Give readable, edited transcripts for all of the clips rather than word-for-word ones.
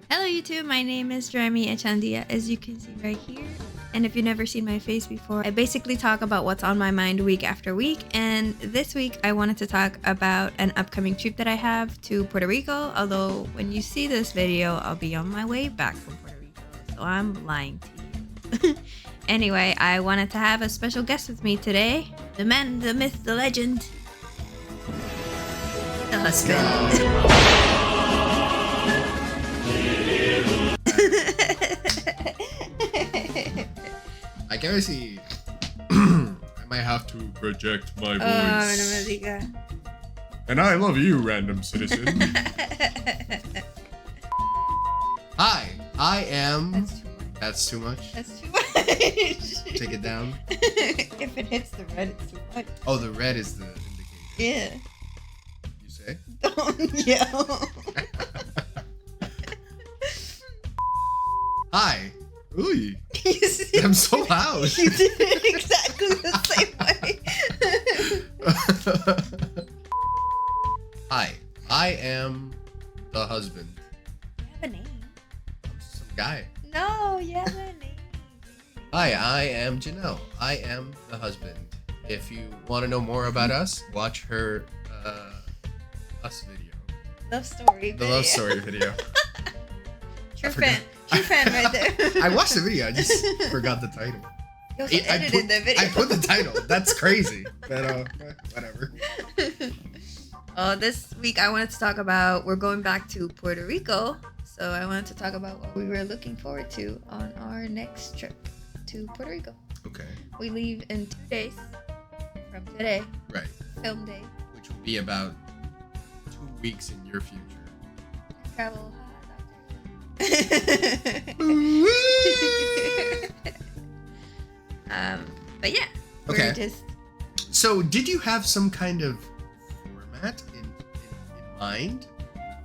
Hello YouTube, my name is Jeremy Echandia, as you can see right here. And if you've never seen my face before, I basically talk about what's on my mind week after week. And this week I wanted to talk about an upcoming trip that I have to Puerto Rico. Although when you see this video, I'll be on my way back from Puerto Rico. So I'm lying to you. Anyway, I wanted to have a special guest with me today. The man, the myth, the legend. The husband. I can see. I might have to project my voice. No me diga. And I love you, random citizen. Hi, I am. That's too much. That's too much. That's too much. Take it down. If it hits the red, it's too much. Oh, the red is the indicator. Yeah. You say? Don't yell. Hi. Ooh. You see? I'm so loud. You did it exactly the same way. Hi, I am the husband. You have a name. I'm just some guy. No, you have a name. Hi, I am Janelle. I am the husband. If you want to know more about us, watch her us video. Love story The video. love story video. True fan. True fan right there. I watched the video. I just forgot the title. You also edited the video. I put the title. That's crazy. But whatever. This week I wanted to talk about, we're going back to Puerto Rico. So I wanted to talk about what we were looking forward to on our next trip to Puerto Rico. Okay. We leave in 2 days from today. Right. Film day. Which will be about 2 weeks in your future. Travel. But yeah. Okay. We're just. So, did you have some kind of format in mind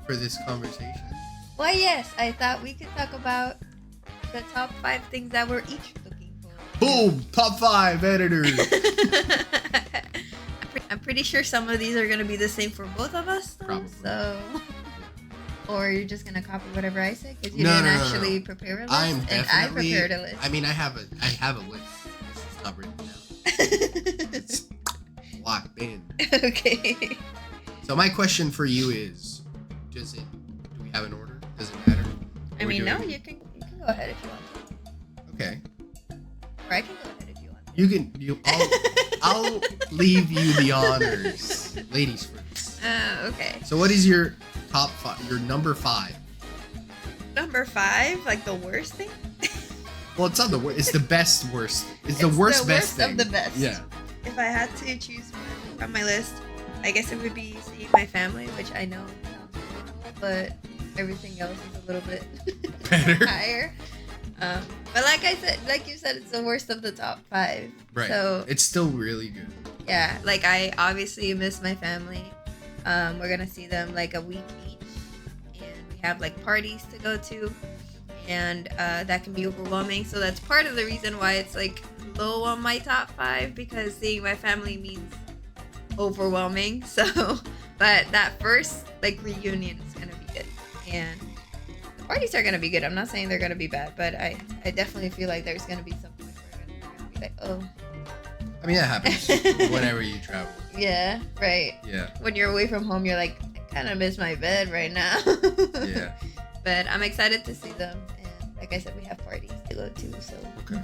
for this conversation? Why, yes. I thought we could talk about the top 5 things that we're each looking for. Boom! Top 5 editors. I'm pretty sure some of these are going to be the same for both of us. Though, Probably. So. Or you're just going to copy whatever I say? Because you No, didn't no, no, actually no. prepare a list. I'm and definitely. I prepared a list. I mean, I have a list. It's not written down. It's locked in. Okay. So my question for you is, do we have an order? Does it matter? I mean, no, you can go ahead if you want to. Okay. Or I can go ahead if you want to. You can. I'll leave you the honors, ladies first. Okay. So what is your top 5? Your number 5? Number 5, like the worst thing. Well, it's not the worst. It's the best worst. It's the worst best thing. Of the best. Yeah. If I had to choose one from my list, I guess it would be seeing my family, which I know sounds terrible, but everything else is a little bit Better. higher. But like you said, it's the worst of the top 5. Right. So It's still really good. yeah, like I obviously miss my family. We're gonna see them like a week each, and we have like parties to go to, and that can be overwhelming. So that's part of the reason why it's like low on my top 5, because seeing my family means overwhelming. So, but that first like reunion is gonna be good, and the parties are gonna be good. I'm not saying they're gonna be bad, but I definitely feel like there's gonna be some point where we're gonna be like, oh. I mean, that happens whenever you travel. Yeah, right. Yeah. When you're away from home, you're like, I kind of miss my bed right now. Yeah. But I'm excited to see them. And like I said, we have parties to go to. So. Okay.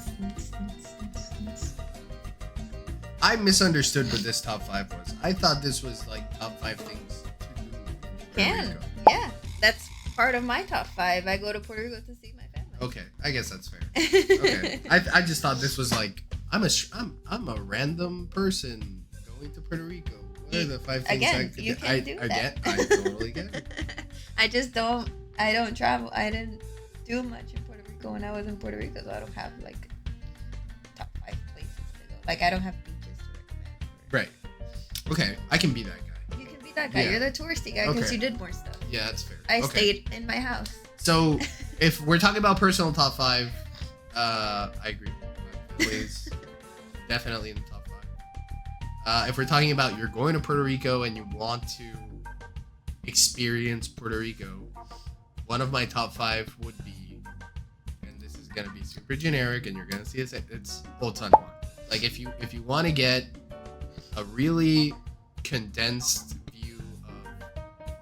I misunderstood what this top 5 was. I thought this was like top 5 things to do in Puerto Rico. Yeah. That's part of my top 5. I go to Puerto Rico to see my family. Okay, I guess that's fair. Okay, I just thought this was like I'm a random person going to Puerto Rico. What are the 5 things Again, I could you do? can do that. I totally get it. I don't travel. I didn't do much in Puerto Rico when I was in Puerto Rico, so I don't have like top 5 places to go. Like I don't have beaches to recommend. Right. Okay, I can be that guy. You can be that guy. Yeah. You're the touristy guy because Okay. you did more stuff. Yeah, that's fair. I Okay. stayed in my house. So, if we're talking about personal top 5, I agree. Please, definitely in the top 5. If we're talking about you're going to Puerto Rico and you want to experience Puerto Rico, one of my top 5 would be, and this is gonna be super generic, and you're gonna see it's Old San Juan. Like if you want to get a really condensed view of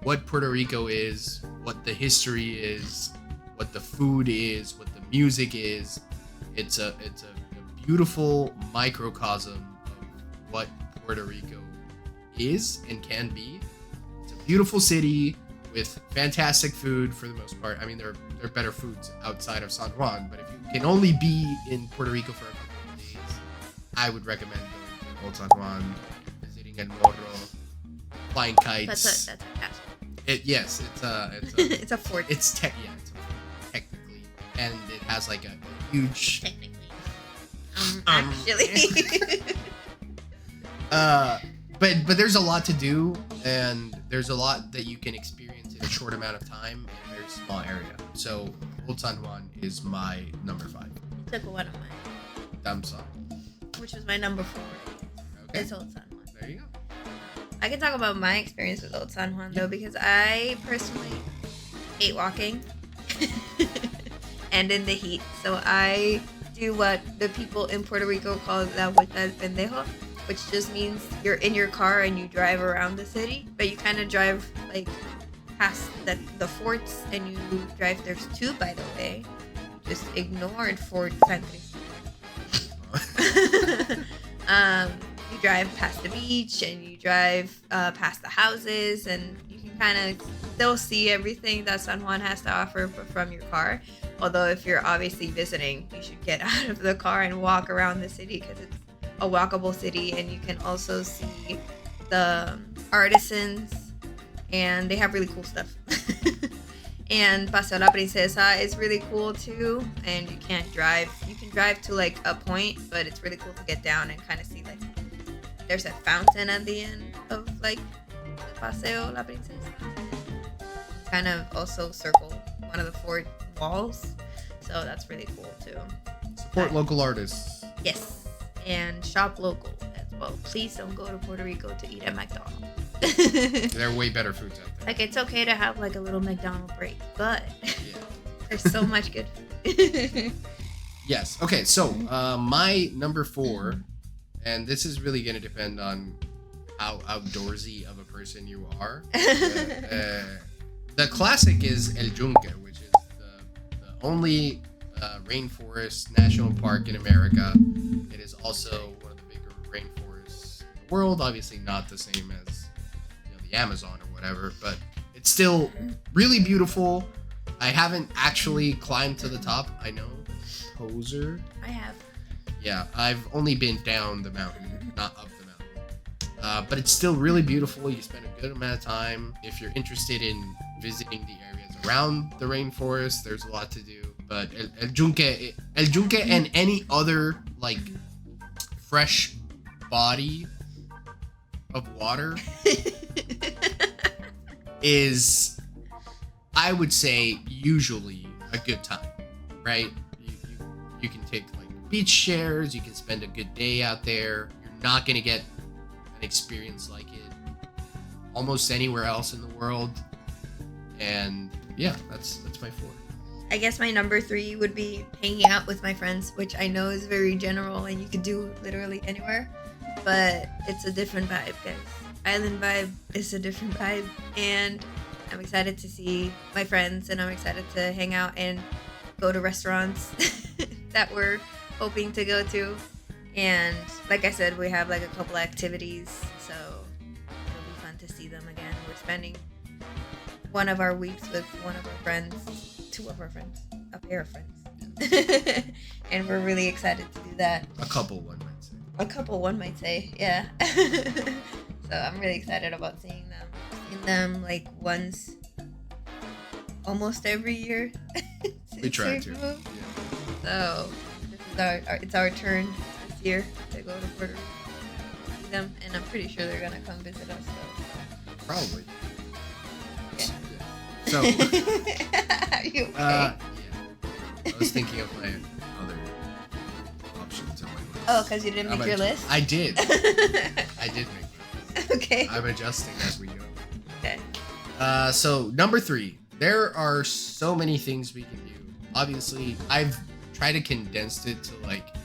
what Puerto Rico is, what the history is, what the food is, what the music is, it's a beautiful microcosm of what Puerto Rico is and can be. It's a beautiful city with fantastic food for the most part. I mean, there are better foods outside of San Juan, but if you can only be in Puerto Rico for a couple of days, I would recommend going to Old San Juan, visiting El Morro, flying kites. That's a castle. Yes, It's a fort. it's a fort, technically, and it has like a huge. Technically. Actually. But there's a lot to do, and there's a lot that you can experience in a short amount of time in a very small area. So Old San Juan is my number 5. You took one of mine, Damsa. which was my number 4. Okay. It's Old San Juan. There you go. I can talk about my experience with Old San Juan though, because I personally hate walking and in the heat. So I do what the people in Puerto Rico call la vuelta del pendejo, which just means you're in your car and you drive around the city, but you kind of drive like past the forts, and you drive. There's 2, by the way. Just ignored Fort San Cristo. You drive past the beach, and you drive past the houses, and you can kind of still see everything that San Juan has to offer from your car. Although if you're obviously visiting, you should get out of the car and walk around the city, because it's a walkable city, and you can also see the artisans, and they have really cool stuff. And Paseo La Princesa is really cool too, and you can drive to like a point, but it's really cool to get down and kind of see, like, there's a fountain at the end of like Paseo La Princesa. Kind of also circle one of the fort walls, so that's really cool too. Support local artists. Yes, and shop local as well. Please don't go to Puerto Rico to eat at McDonald's. There are way better foods out there. Like, it's okay to have like a little McDonald's break, but Yeah. there's so much good food. Yes. Okay. So my number 4, and this is really going to depend on how outdoorsy of a person you are. The classic is El Yunque, which is the only rainforest national park in America. It is also one of the bigger rainforests in the world. Obviously, not the same as the Amazon or whatever, but it's still really beautiful. I haven't actually climbed to the top. I know, poser. I have. Yeah, I've only been down the mountain, not up the mountain. But it's still really beautiful. You spend a good amount of time. If you're interested in visiting the areas around the rainforest, there's a lot to do. But El Yunque and any other like fresh body of water is, I would say, usually a good time, right? You can take like beach shares, you can spend a good day out there. You're not gonna get an experience like it almost anywhere else in the world. And yeah, that's my 4. I guess my number 3 would be hanging out with my friends, which I know is very general and you could do literally anywhere, but it's a different vibe, guys. Island vibe is a different vibe, and I'm excited to see my friends, and I'm excited to hang out and go to restaurants that we're hoping to go to. And like I said, we have like a couple activities, so it'll be fun to see them again. We're spending one of our weeks with one of our friends, 2 of our friends, a pair of friends. And we're really excited to do that. A couple, one might say. A couple, one might say, yeah. So I'm really excited about seeing them. Seeing them like once, almost every year. We try to. Moved. Yeah. So this is it's our turn this year to go to Puerto Rico, see them, and I'm pretty sure they're gonna come visit us. So. Probably. Yeah. So. Are you okay? Yeah. I was thinking of my other options on my list. Oh, because you didn't make your list? I did. I did make my list. Okay. I'm adjusting as we go. Okay. So number 3, there are so many things we can do. Obviously, I've tried to condense it to like,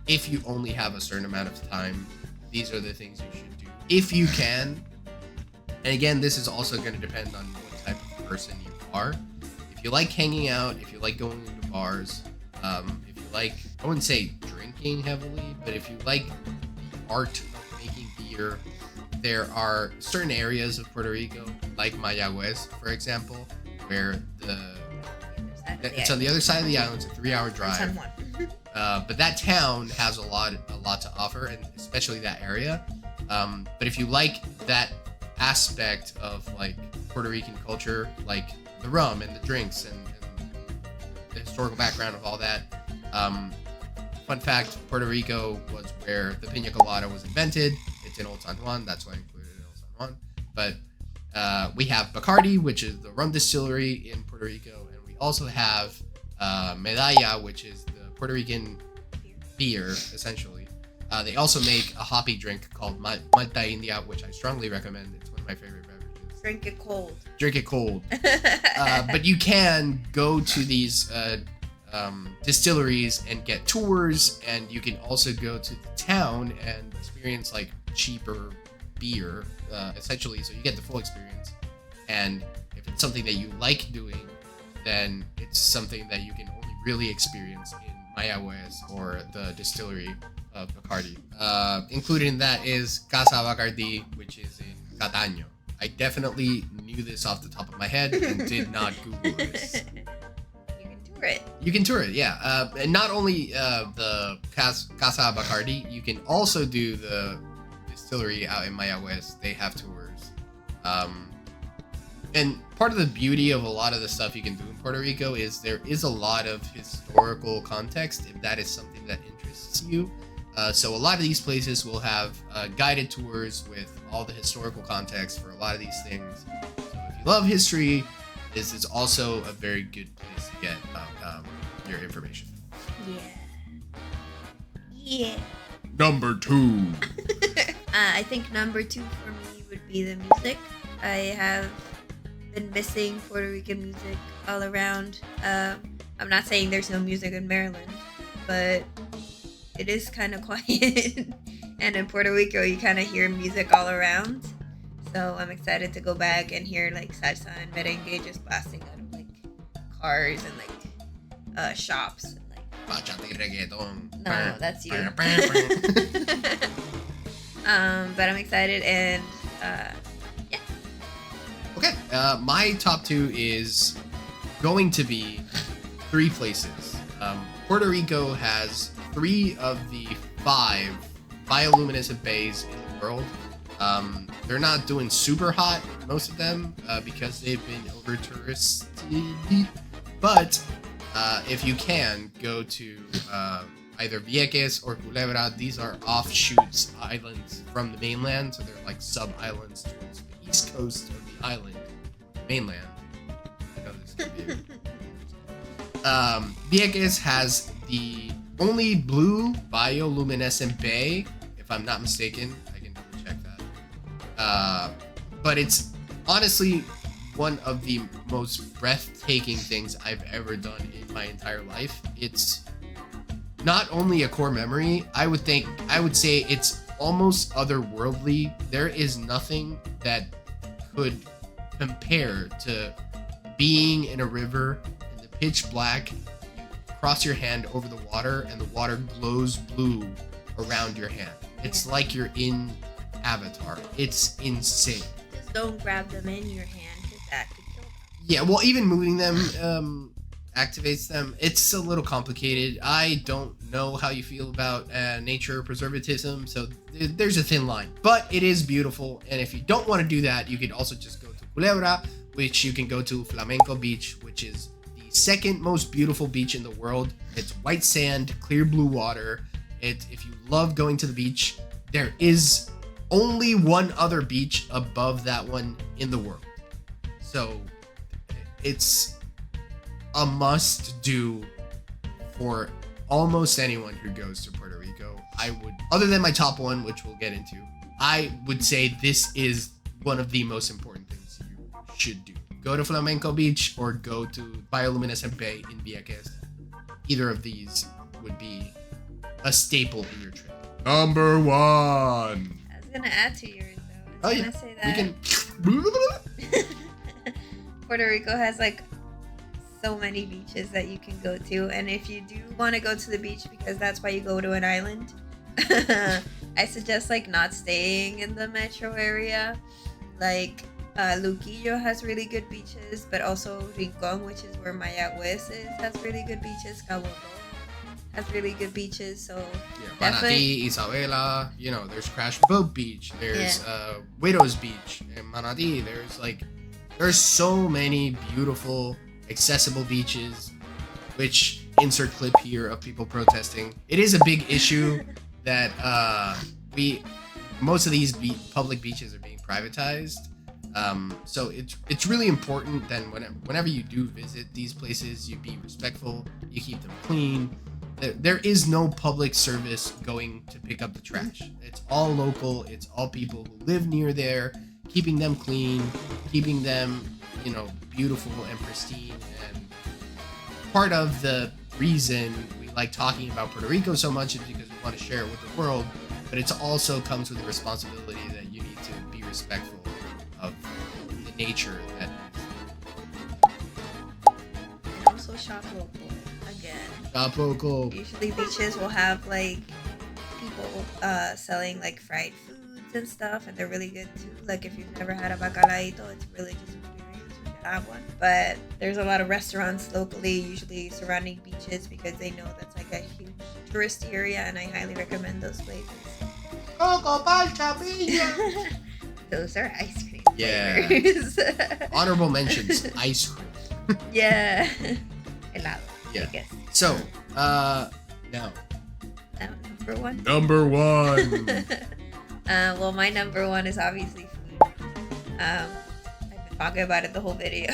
if you only have a certain amount of time, these are the things you should do if you can. And again, this is also going to depend on what type of person you are. If you like hanging out, if you like going into bars, if you like, I wouldn't say drinking heavily, but if you like the art of making beer, there are certain areas of Puerto Rico, like Mayagüez, for example, where it's on the other side of the island. It's a 3-hour drive. But that town has a lot to offer, and especially that area. But if you like that aspect of like Puerto Rican culture, like the rum and the drinks and the historical background of all that, fun fact: Puerto Rico was where the pina colada was invented. It's in Old San Juan. That's why I included it in Old San Juan. But we have Bacardi, which is the rum distillery in Puerto Rico, and we also have Medalla, which is the Puerto Rican beer, essentially. They also make a hoppy drink called Malta India, which I strongly recommend. It's one of my favorite beverages. Drink it cold. Drink it cold. But you can go to these distilleries and get tours, and you can also go to the town and experience like cheaper beer, essentially. So you get the full experience. And if it's something that you like doing, then it's something that you can only really experience in Mayagüez or the distillery of Bacardi. Included in that is Casa Bacardi, which is in Cataño. I definitely knew this off the top of my head and did not Google this. You can tour it. You can tour it, yeah. And not only the Casa Bacardi, you can also do the distillery out in Mayagüez. They have tours. And part of the beauty of a lot of the stuff you can do in Puerto Rico is there is a lot of historical context, if that is something that interests you. So a lot of these places will have guided tours with all the historical context for a lot of these things. So if you love history, this is also a very good place to get your information. Yeah. Number 2. I think number 2 for me would be the music. I have been missing Puerto Rican music all around. I'm not saying there's no music in Maryland, but it is kind of quiet. And in Puerto Rico, you kind of hear music all around. So I'm excited to go back and hear like salsa and merengue just blasting out of like cars and like shops and like. Bachata y reggaeton. No, that's you. But I'm excited and yeah. Okay, my top 2 is going to be 3 places. Puerto Rico has 3 of the 5 bioluminescent bays in the world. They're not doing super hot, most of them, because they've been over touristed. But if you can, go to either Vieques or Culebra. These are offshoots islands from the mainland, so they're like sub-islands towards the east coast of the island, mainland. I know this could be Vieques has the only blue bioluminescent bay, if I'm not mistaken. I can double check that. But it's honestly one of the most breathtaking things I've ever done in my entire life. It's not only a core memory, I would say it's almost otherworldly. There is nothing that could compare to being in a river in the pitch black. You cross your hand over the water and the water glows blue around your hand. It's like you're in Avatar. It's insane. Just don't grab them in your hand because that could kill them. Yeah, well, even moving them activates them. It's a little complicated. I don't know how you feel about nature preservatism, so there's a thin line. But it is beautiful, and if you don't want to do that, you can also just go to Culebra, which you can go to Flamenco Beach, which is the second most beautiful beach in the world. It's white sand, clear blue water. If you love going to the beach, there is only one other beach above that one in the world. So it's a must-do for almost anyone who goes to Puerto Rico. I would, other than my top one, which we'll get into, I would say this is one of the most important things you should do. go to Flamenco Beach or go to Bioluminescent Bay in Vieques. Either of these would be a staple in your trip. Number 1. I was gonna add to yours though. I was gonna say that Puerto Rico has like so many beaches that you can go to, and if you do want to go to the beach because that's why you go to an island, I suggest like not staying in the metro area. Like Luquillo has really good beaches, but also Rincon, which is where Mayagüez is, has really good beaches. Cabo Rojo has really good beaches. So yeah, Manatí, Isabela, you know, there's Crash Boat Beach, there's Widows Beach and Manatí. There's so many beautiful, accessible beaches, which insert clip here of people protesting. It is a big issue that most of these public beaches are being privatized. So it's really important that whenever you do visit these places, you be respectful, you keep them clean. There is no public service going to pick up the trash. It's all local. It's all people who live near there, keeping them clean, keeping them, you know, beautiful and pristine. And part of the reason we like talking about Puerto Rico so much is because we want to share it with the world, but it also comes with the responsibility that you need to be respectful of the nature that is. And also shop local again. Shop local. Usually beaches will have like people selling like fried foods and stuff, and they're really good too. Like if you've never had a bacalaito, it's really just experience. You should have one. But there's a lot of restaurants locally, usually surrounding beaches, because they know that's like a huge tourist area, and I highly recommend those places. Coco Palchapilla. Those are ice cream flavors. Honorable mentions, ice cream. Yeah. Helado, yeah. I guess. So, now. Number 1? Number 1. Well, my number 1 is obviously food. I've been talking about it the whole video.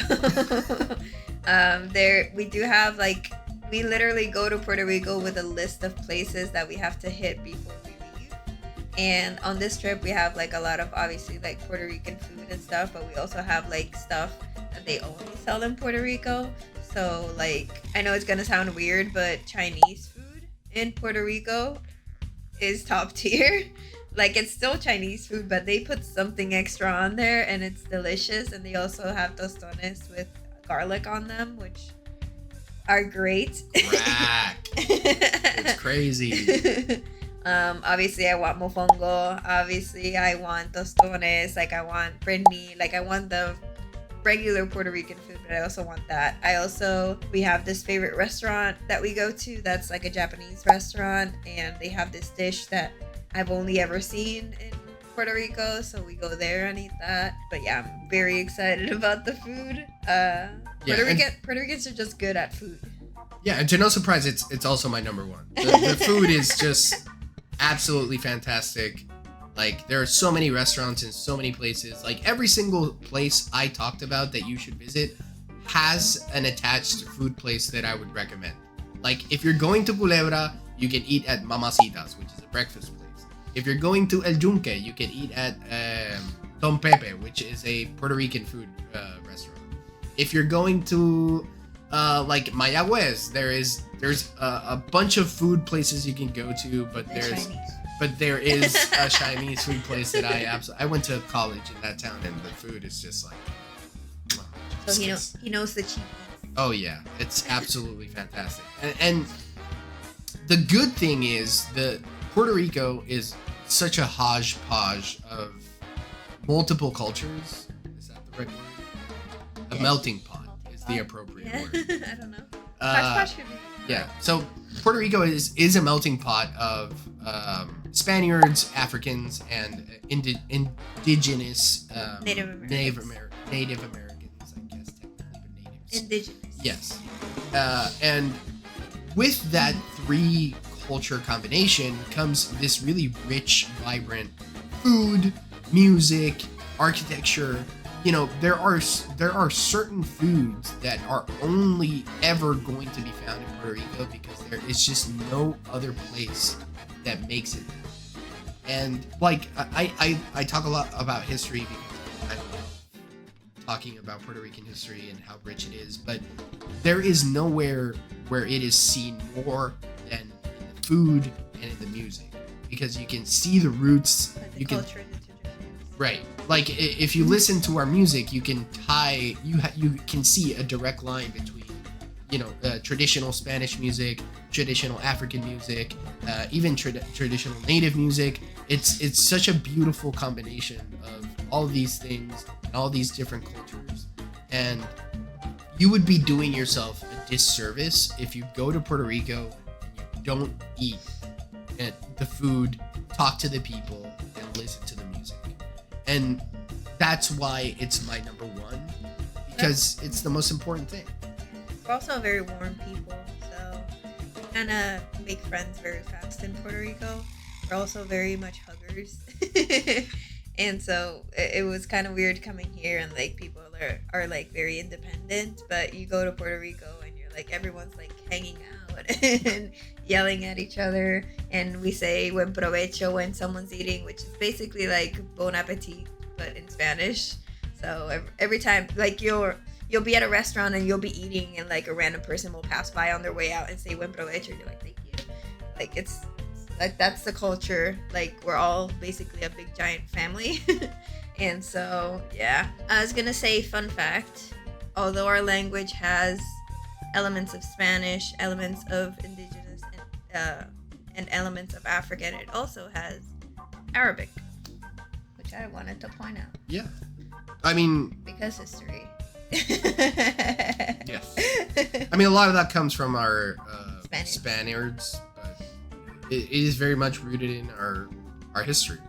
We do have like, we literally go to Puerto Rico with a list of places that we have to hit before we leave. And on this trip, we have like a lot of obviously like Puerto Rican food and stuff, but we also have like stuff that they only sell in Puerto Rico. So like, I know it's gonna sound weird, but Chinese food in Puerto Rico is top tier. Like, it's still Chinese food, but they put something extra on there and it's delicious. And they also have tostones with garlic on them, which are great. Crack. It's crazy. Obviously I want mofongo. Obviously I want tostones. Like, I want brinny. Like, I want the regular Puerto Rican food, but I also want that. We have this favorite restaurant that we go to that's like a Japanese restaurant, and they have this dish that I've only ever seen in Puerto Rico, so we go there and eat that. But yeah, I'm very excited about the food. Puerto Ricans are just good at food. Yeah, and to no surprise, it's also my number 1. The food is just absolutely fantastic. Like, there are so many restaurants in so many places. Like, every single place I talked about that you should visit has an attached food place that I would recommend. Like, if you're going to Culebra, you can eat at Mamacitas, which is a breakfast place. If you're going to El Yunque, you can eat at Don Pepe, which is a Puerto Rican food restaurant. If you're going to like Mayagüez, there's a bunch of food places you can go to, but there is a Chinese food place that I went to college in that town, and the food is just like. So he knows the cheap. Oh yeah, it's absolutely fantastic. And the good thing is that Puerto Rico is such a hodgepodge of multiple cultures. Is that the right word? A melting pot is the appropriate word. I don't know. Hodgepodge could be. Yeah. So Puerto Rico is a melting pot of Spaniards, Africans, and indigenous Native Americans, I guess technically, but natives. Indigenous. Yes. And with that 3 culture combination comes this really rich, vibrant food, music, architecture. You know, there are certain foods that are only ever going to be found in Puerto Rico because there is just no other place that makes it. And like I talk a lot about history because I love talking about Puerto Rican history and how rich it is, but there is nowhere where it is seen more than in the food and in the music, because you can see the roots. Like the you culture can and the traditions. right, like if you listen to our music, you can tie you can see a direct line between traditional Spanish music, traditional African music, even traditional native music. It's such a beautiful combination of all these things and all these different cultures, and you would be doing yourself a disservice if you go to Puerto Rico and you don't eat the food, talk to the people, and listen to the music. And that's why it's my number one, because it's the most important thing. We're also very warm people, so we kind of make friends very fast in Puerto Rico. We're also very much huggers. And so it was kind of weird coming here and like people are like very independent, but you go to Puerto Rico and you're like everyone's like hanging out and yelling at each other, and we say buen provecho when someone's eating, which is basically like bon appetit but in Spanish. So every time like you'll be at a restaurant and you'll be eating and like a random person will pass by on their way out and say buen provecho, and you're like thank you. Like it's like that's the culture. Like we're all basically a big giant family. And so yeah, I was gonna say fun fact, although our language has elements of Spanish, elements of indigenous, and elements of African, it also has Arabic, which I wanted to point out. Yeah, I mean, because history. Yes, I mean a lot of that comes from our Spaniards, but it is very much rooted in our history,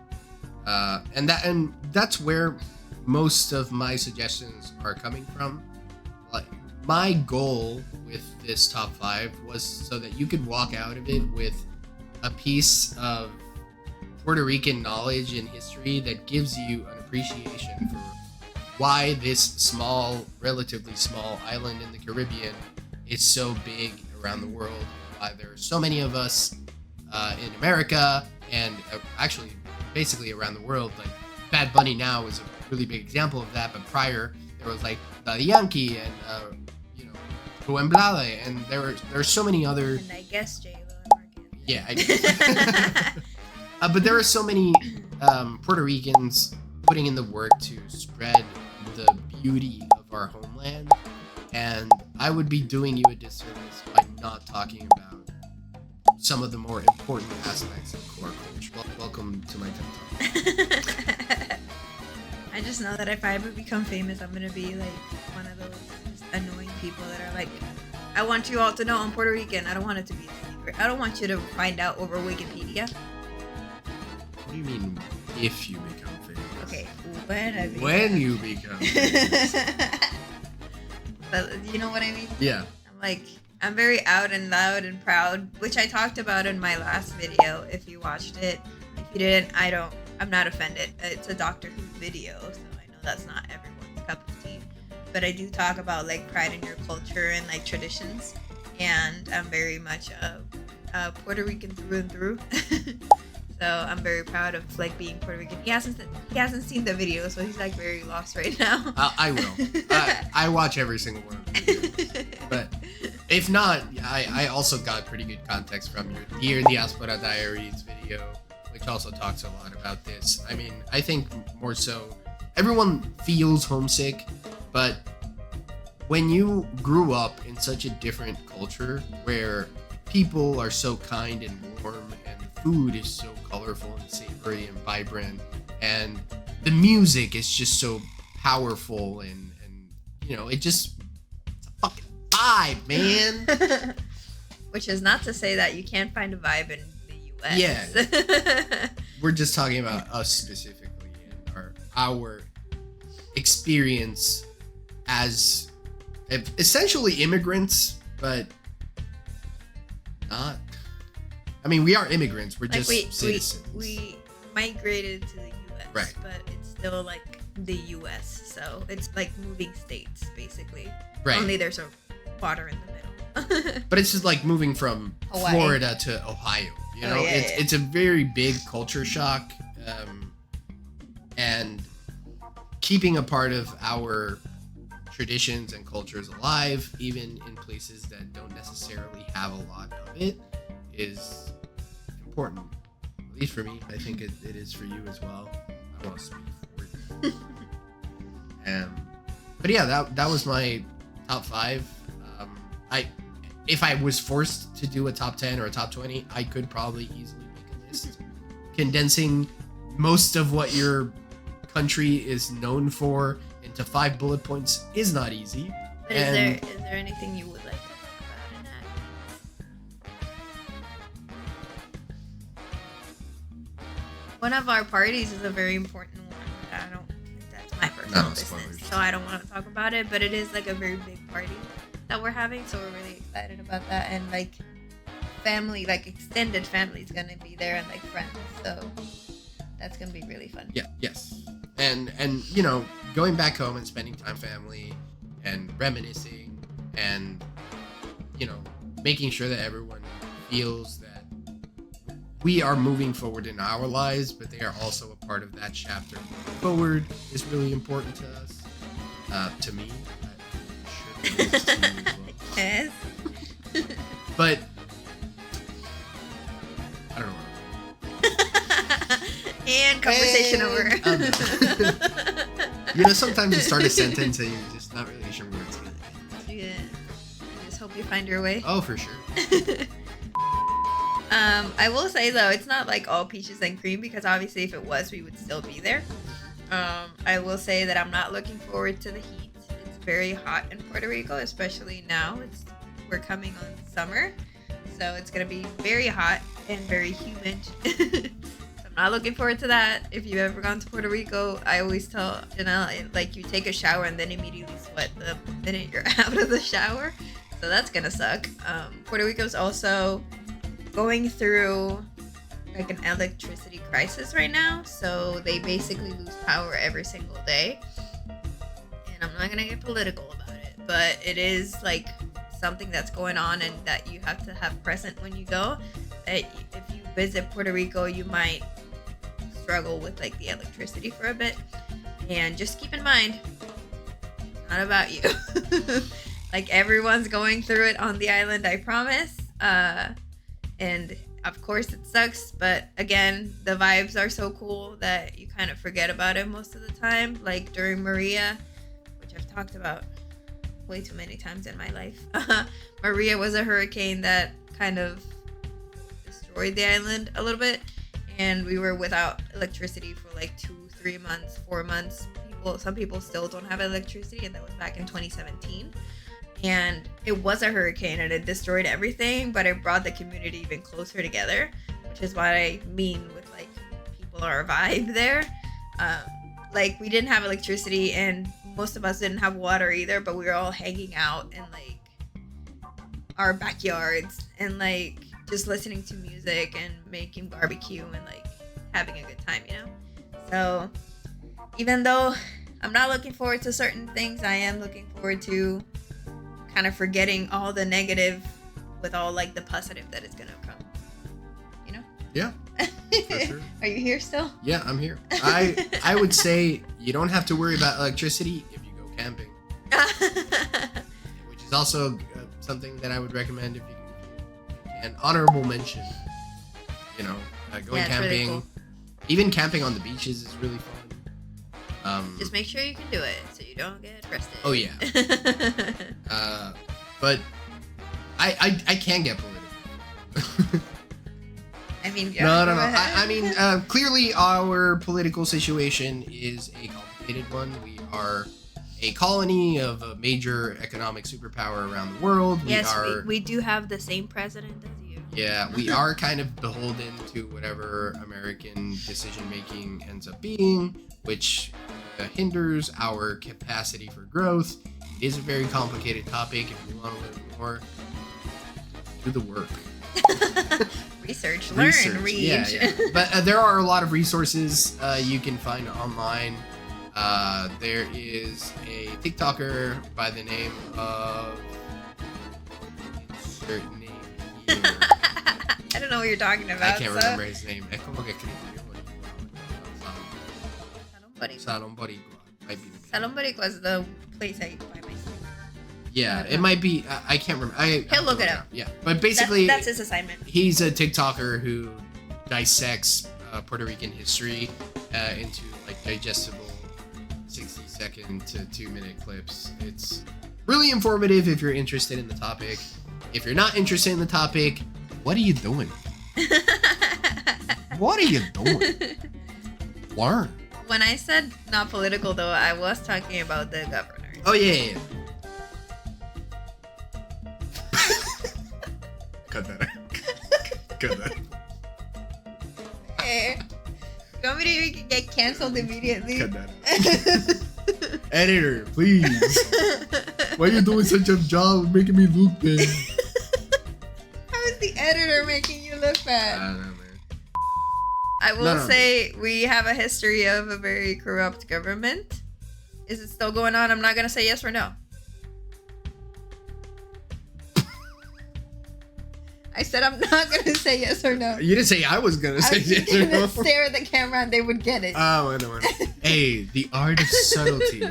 and that's where most of my suggestions are coming from. Like my goal with this top 5 was so that you could walk out of it with a piece of Puerto Rican knowledge and history that gives you an appreciation for why this small, relatively small island in the Caribbean is so big around the world, why there are so many of us in America, and actually basically around the world. Like Bad Bunny now is a really big example of that, but prior there was like Daddy Yankee and Rubén Blades, and there are so many other. And I guess J-Lo and Mark Anthony. Yeah, I guess. But there are so many Puerto Ricans putting in the work to spread the beauty of our homeland, and I would be doing you a disservice by not talking about some of the more important aspects of core culture. Welcome to my TED Talk. I just know that if I ever become famous, I'm gonna be like one of those just annoying people that are like, I want you all to know I'm Puerto Rican. I don't want it to be a secret. I don't want you to find out over Wikipedia. What do you mean if you become famous? Okay, when you become famous. But you know what I mean? Yeah. I'm very out and loud and proud, which I talked about in my last video. If you watched it, if you didn't, I'm not offended. It's a Doctor Who video, so I know that's not everyone's cup of tea. But I do talk about like pride in your culture and like traditions, and I'm very much a Puerto Rican through and through. So I'm very proud of like being Puerto Rican. He hasn't seen the video, so he's like very lost right now. I will. I watch every single one of the videos. But if not, I also got pretty good context from your Dear Diaspora Diaries video, which also talks a lot about this. I mean, I think more so, everyone feels homesick, but when you grew up in such a different culture where people are so kind and warm and the food is so colorful and savory and vibrant and the music is just so powerful and it's a fucking vibe, man. Which is not to say that you can't find a vibe in the US. Yeah. We're just talking about us specifically and our experience as essentially immigrants, but not. I mean, we are immigrants. We're just citizens. We migrated to the US, right? But it's still like the US, so it's like moving states basically. Right. Only there's a water in the middle. But it's just like moving from Hawaii. Florida to Ohio. It's a very big culture shock, and keeping a part of our traditions and cultures alive, even in places that don't necessarily have a lot of it, is important. At least for me, I think it is for you as well. I don't want to speak for you. But yeah, that was my top 5. If I was forced to do a top 10 or a top 20, I could probably easily make a list. Condensing most of what your country is known for into 5 bullet points is not easy. But is there anything you would like to talk about in that? One of our parties is a very important one. I don't think that's my personal business, so I don't want to talk about it. But it is like a very big party that we're having, so we're really excited about that. And like family, like extended family is gonna be there, and like friends. So that's gonna be really fun. Yeah. Yes. And you know, going back home and spending time family and reminiscing and, you know, making sure that everyone feels that we are moving forward in our lives, but they are also a part of that chapter moving forward is really important to us. To me. I'm sure it is to you as well. Yes. But I don't know. And conversation over. You know, sometimes you start a sentence and you're just not really sure where it's going to end. Yeah. I just hope you find your way. Oh, for sure. I will say though, it's not like all peaches and cream, because obviously if it was, we would still be there. I will say that I'm not looking forward to the heat. It's very hot in Puerto Rico, especially now. We're coming on summer, so it's gonna be very hot and very humid. Not looking forward to that. If you've ever gone to Puerto Rico, I always tell Janelle, like, you take a shower and then immediately sweat the minute you're out of the shower. So that's gonna suck. Puerto Rico's also going through like an electricity crisis right now. So they basically lose power every single day. And I'm not gonna get political about it, but it is like something that's going on and that you have to have present when you go. If you visit Puerto Rico, you might struggle with like the electricity for a bit, and just keep in mind, it's not about you. Like, everyone's going through it on the island, I promise. And of course it sucks, but again, the vibes are so cool that you kind of forget about it most of the time. Like during Maria, which I've talked about way too many times in my life. Maria was a hurricane that kind of destroyed the island a little bit, and we were without electricity for like 2-3 months, 4 months. Some people still don't have electricity, and that was back in 2017. And it was a hurricane and it destroyed everything, but it brought the community even closer together, which is what I mean with like people are a vibe there. Like, we didn't have electricity and most of us didn't have water either, but we were all hanging out in like our backyards and like just listening to music and making barbecue and like having a good time, you know? So even though I'm not looking forward to certain things, I am looking forward to kind of forgetting all the negative with all like the positive that is gonna come, you know? Yeah, for sure. Are you here still? Yeah, I'm here. I would say you don't have to worry about electricity if you go camping, which is also something that I would recommend if you can. An honorable mention, you know, going camping, really cool. Even camping on the beaches is really fun. Just make sure you can do it so you don't get arrested. Oh yeah. But I can get political. I mean, yeah, no. I mean, clearly our political situation is a complicated one. We are a colony of a major economic superpower around the world. Yes, we do have the same president as you. Yeah, we are kind of beholden to whatever American decision making ends up being, which hinders our capacity for growth. It is a very complicated topic. If you want to learn more, do the work. Research, learn, read. Yeah. But there are a lot of resources you can find online. There is a TikToker by the name of... insert name here. I don't know what you're talking about. I can't remember his name. Salón Boricua. Might be the main. Salon Boricua is the place I buy my stuff. Yeah, it might be. I can't remember. He'll look it up. Yeah, but basically, that's his assignment. He's a TikToker who dissects Puerto Rican history into like digestible 60-second to 2-minute clips. It's really informative if you're interested in the topic. If you're not interested in the topic, what are you doing? What are you doing? Learn. When I said not political, though, I was talking about the governor. Oh yeah. Cut that out. Cut that. Hey, you want me to get canceled immediately? Cut that out. Editor, please. Why are you doing such a job of making me look bad? How is the editor making you look bad? I don't know, man. I will say we have a history of a very corrupt government. Is it still going on? I'm not going to say yes or no. I said I'm not going to say yes or no. You didn't say I was going to say yes or I was no. going to stare at the camera and they would get it. Oh, I know. Hey, the art of subtlety.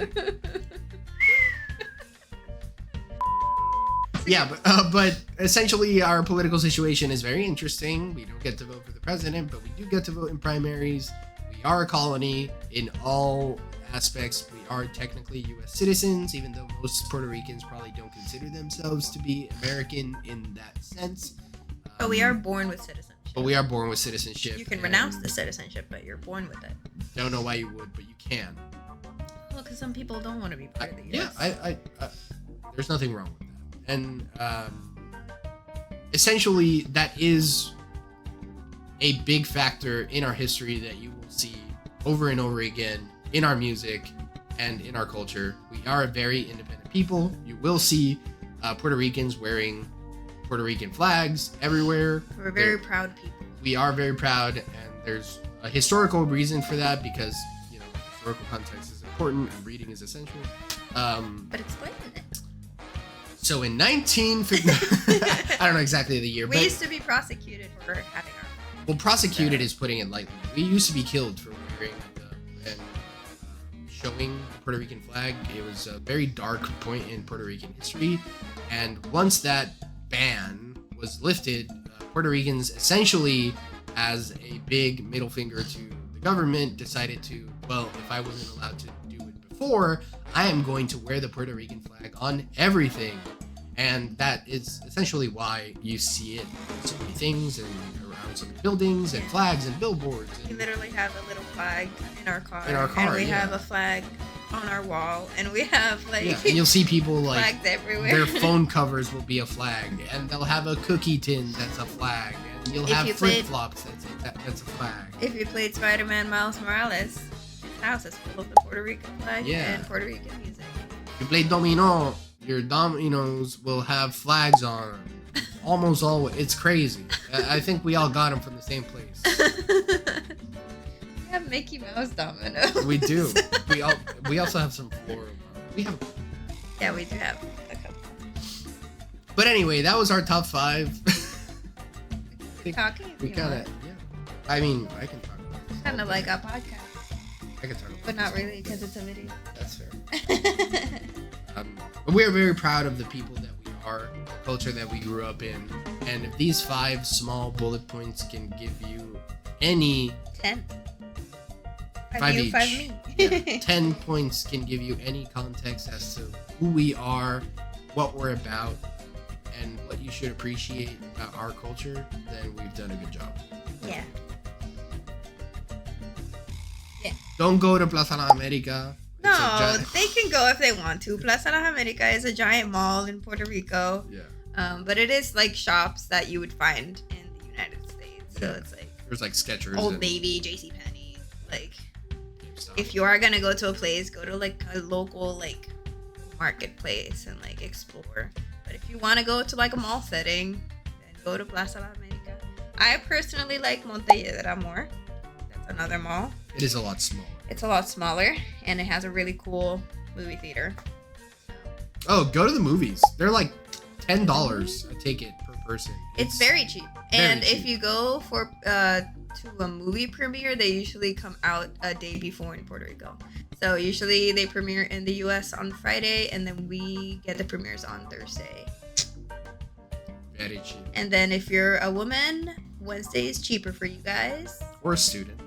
Yeah, but essentially our political situation is very interesting. We don't get to vote for the president, but we do get to vote in primaries. We are a colony in all aspects. We are technically U.S. citizens, even though most Puerto Ricans probably don't consider themselves to be American in that sense. But we are born with citizenship. But we are born with citizenship. You can renounce the citizenship, but you're born with it. Don't know why you would, but you can. Well, because some people don't want to be part of the U.S. Yeah, I there's nothing wrong with that. And essentially, that is a big factor in our history that you will see over and over again in our music and in our culture. We are a very independent people. You will see Puerto Ricans wearing Puerto Rican flags everywhere. We're very proud people. We are very proud, and there's a historical reason for that because, you know, historical context is important and reading is essential. But explain it. So in 1950, I don't know exactly the year, We but used to be prosecuted for having our well, prosecuted is putting it lightly. We used to be killed for wearing and showing the Puerto Rican flag. It was a very dark point in Puerto Rican history, and once that ban was lifted, Puerto Ricans essentially, as a big middle finger to the government, decided to, well, if I wasn't allowed to do it before, I am going to wear the Puerto Rican flag on everything. And that is essentially why you see it on so many things and around so many buildings and flags and billboards. We And literally have a little flag in our car. In our car, and we yeah. have a flag on our wall, and we have like yeah, and you'll see people like flags everywhere. their phone covers will be a flag, and they'll have a cookie tin that's a flag, and you'll If have you flip flops that's a flag. If you played Spider-Man Miles Morales, his house is full of the Puerto Rican flag Yeah. and Puerto Rican music. If you play domino, your dominoes will have flags on them. Almost always. It's crazy. I think we all got them from the same place. We have Mickey Mouse dominoes. We do. We also have some floral. We have. Yeah, we do have a couple. But anyway, that was our top 5. Talking. We kind of. Yeah. I mean, I can talk about this. Kind of like a podcast, I can talk about but not this. really because it's a video. That's fair. But we're very proud of the people that we are, the culture that we grew up in, and if these 5 small bullet points can give you any 10. 5 you, each. 5 me. Yeah, 10 points can give you any context as to who we are, what we're about, and what you should appreciate about our culture, then we've done a good job. Yeah. Don't go to Plaza La America. It's a No, gi- they can go if they want to. Plaza La America is a giant mall in Puerto Rico. Yeah. But it is like shops that you would find in the United States. So Yeah. it's like There's like Skechers. Old and Navy, JCPenney. Like, GameStop. if you are gonna go to a place, go to like a local like marketplace and like explore. But if you want to go to like a mall setting, then go to Plaza La America. I personally like Montelledra more. That's another mall. It is a lot smaller. It's a lot smaller and it has a really cool movie theater. Oh, go to the movies. They're like $10 a ticket per person. It's very cheap. And very if cheap. you go for to a movie premiere, they usually come out a day before in Puerto Rico. So usually they premiere in the US on Friday, and then we get the premieres on Thursday. Very cheap. And then if you're a woman, Wednesday is cheaper for you guys. Or a student.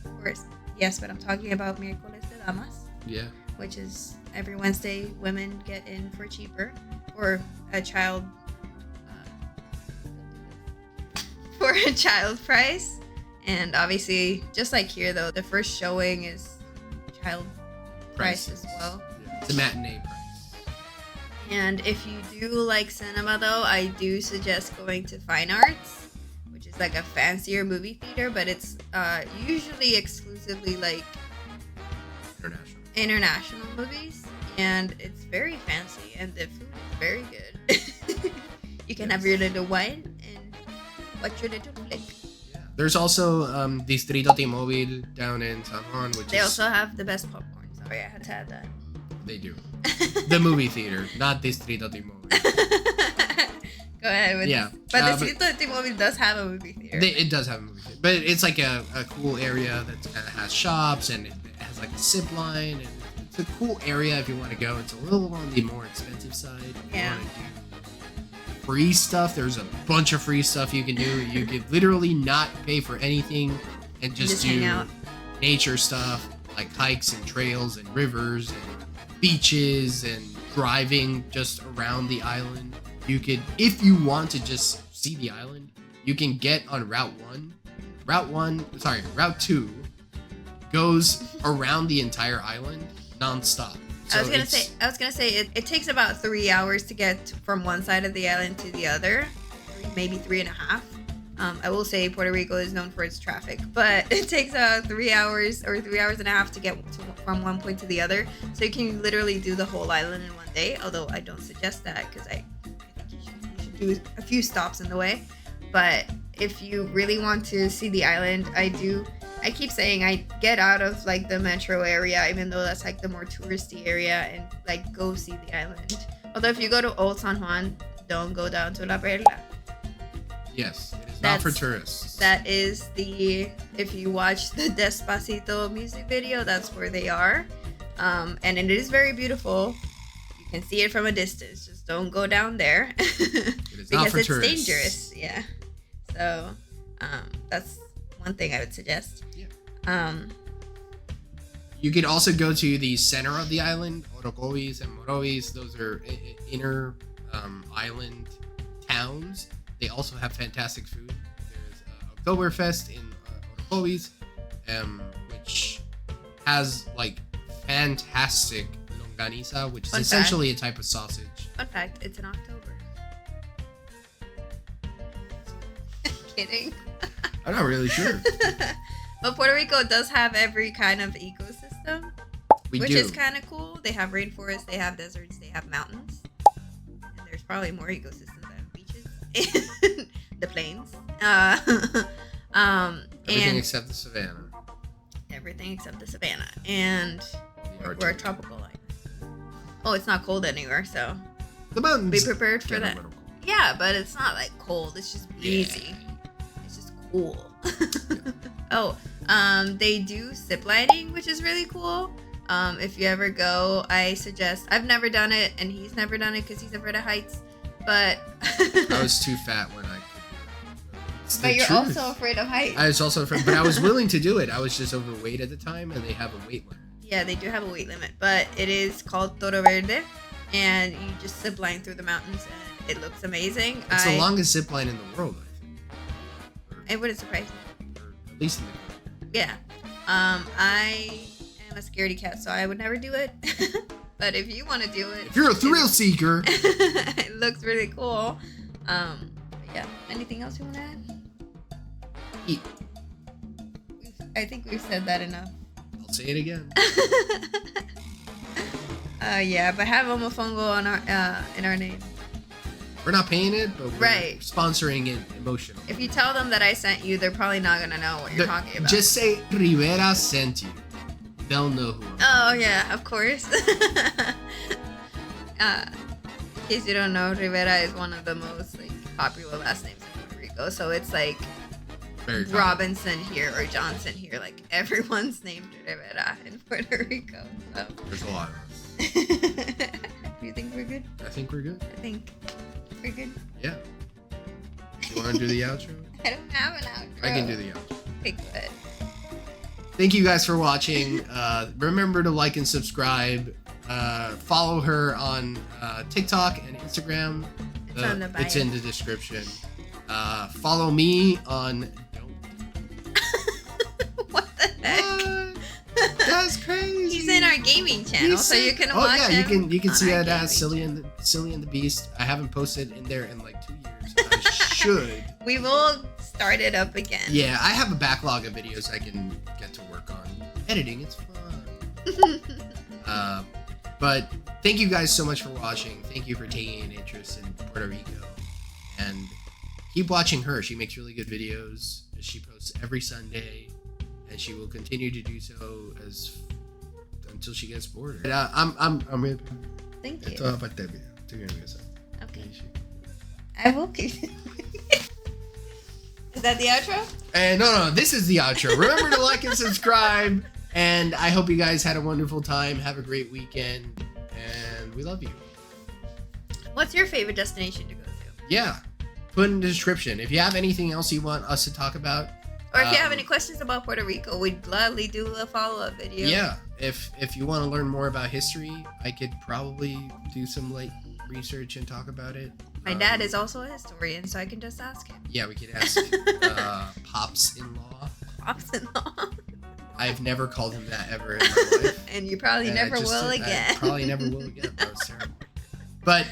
Of course. Yes, but I'm talking about Miércoles de Damas. Yeah. Which is every Wednesday women get in for cheaper. For a child... for a child price. And obviously, just like here though, the first showing is child price as well. Yeah. It's a matinee price. And if you do like cinema though, I do suggest going to Fine Arts, which is like a fancier movie theater, but it's usually exclusively like international movies, and it's very fancy and the food is very good. You can have your little wine and watch your little flick. Yeah. There's also Distrito T-Mobile down in San Juan, which they also have the best popcorn. Sorry, I had to add that. They do. The movie theater, not Distrito T-Mobile. Go ahead with this. But Distrito T-Mobile does have a movie theater. It does have a movie theater. But it's like a cool area that kind of has shops, and it has like a zip line, and it's a cool area if you want to go. It's a little on the more expensive side. If you want to do free stuff, there's a bunch of free stuff you can do. You could literally not pay for anything and just do hang out. Nature stuff, like hikes and trails and rivers and beaches and driving just around the island. You could, if you want to just see the island, you can get on Route 2 goes around the entire island nonstop. So I was gonna say it takes about 3 hours to get from one side of the island to the other, maybe 3.5. I will say Puerto Rico is known for its traffic, but it takes 3 hours or 3 hours and a half to get from one point to the other. So you can literally do the whole island in one day, although I don't suggest that because I think you should do a few stops in the way. But if you really want to see the island, I keep saying I get out of like the metro area, even though that's like the more touristy area, and like go see the island. Although if you go to Old San Juan, don't go down to La Perla. Yes, it is not for tourists. That is if you watch the Despacito music video, that's where they are. And it is very beautiful. You can see it from a distance. Just don't go down there. It is because not for it's tourists. Dangerous. Yeah. So that's one thing I would suggest. Yeah. You could also go to the center of the island, Orocovis and Morovis. Those are inner island towns. They also have fantastic food. There's Oktoberfest in Orocovis, which has like fantastic longaniza, which is essentially a type of sausage. Fun fact, it's in October. Kidding. I'm not really sure. But Puerto Rico does have every kind of ecosystem, which is kind of cool. They have rainforests, they have deserts, they have mountains, and there's probably more ecosystems than beaches. The plains. Everything except the savannah. Everything except the savannah, and we're a tropical island. Oh, it's not cold anywhere, so the mountains. Be prepared for that. Yeah, but it's not like cold. It's just breezy. Yeah. It's just cool. Yeah. They do zip lining, which is really cool. If you ever go, I suggest. I've never done it, and he's never done it because he's afraid of heights. But I was too fat when I could do it. But you're also afraid of heights. I was also afraid, but I was willing to do it. I was just overweight at the time, and they have a weight limit. Yeah, they do have a weight limit, but it is called Toro Verde, and you just zip line through the mountains, and it looks amazing. It's the longest zip line in the world, I think. It wouldn't surprise me. Or at least in the country. Yeah. I am a scaredy cat, so I would never do it. But if you want to do it, if you're a thrill seeker, it looks really cool. Yeah. Anything else you want to add? Eat. I think we've said that enough. I'll say it again. Yeah, but have Homofongo on in our name. We're not paying it, but we're sponsoring it emotionally. If you tell them that I sent you, they're probably not gonna know what you're talking about. Just say Rivera sent you. They'll know who. Oh yeah, of course. In case you don't know, Rivera is one of the most popular last names in Puerto Rico. So it's like very common. Robinson here or Johnson here. Like everyone's named Rivera in Puerto Rico. So. There's a lot of us. You think we're good? I think we're good. I think we're good. Yeah. You want to do the outro? I don't have an outro. I can do the outro. Okay, good. Thank you guys for watching. Remember to like and subscribe. Follow her on TikTok and Instagram. It's on the bio. It's in the description. Follow me on. What the heck? What? That's crazy. He's in our gaming channel, so you can watch yeah, him. you can see on it our as gaming Silly and the Beast. I haven't posted in there in like 2 years. I should. We will start it up again. Yeah, I have a backlog of videos I can get to work on. Editing, it's fun. But thank you guys so much for watching. Thank you for taking an interest in Puerto Rico. And keep watching her. She makes really good videos. She posts every Sunday. And she will continue to do so until she gets bored. I'm Thank you. Esto va para este video. Estoy bien, Okay. I will keep it. Is that the outro? No, this is the outro. Remember to like and subscribe. And I hope you guys had a wonderful time. Have a great weekend. And we love you. What's your favorite destination to go to? Yeah. Put in the description. If you have anything else you want us to talk about. Or if you have any questions about Puerto Rico, we'd gladly do a follow-up video. Yeah. If you want to learn more about history, I could probably do some light research and talk about it. My dad is also a historian, so I can just ask him. Yeah, we could ask Pops-in-law. Pops-in-law. I've never called him that ever in my life. And you probably never will again. I probably never will again. That was terrible. But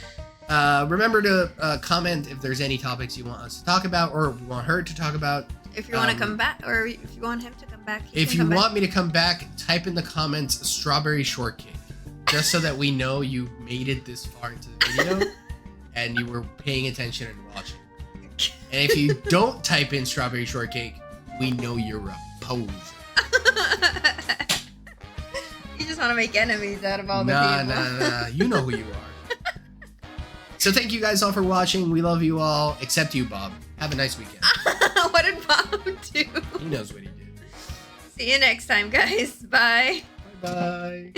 remember to comment if there's any topics you want us to talk about or want her to talk about. If you want to come back, or if you want him to come back, if you want me to come back, type in the comments strawberry shortcake, just so that we know you made it this far into the video and you were paying attention and watching. And if you don't type in strawberry shortcake, we know you're a poser. You just want to make enemies out of all the people. Nah. You know who you are. So thank you guys all for watching. We love you all, except you, Bob. Have a nice weekend. What did Bob do? He knows what he did. See you next time, guys. Bye. Bye-bye.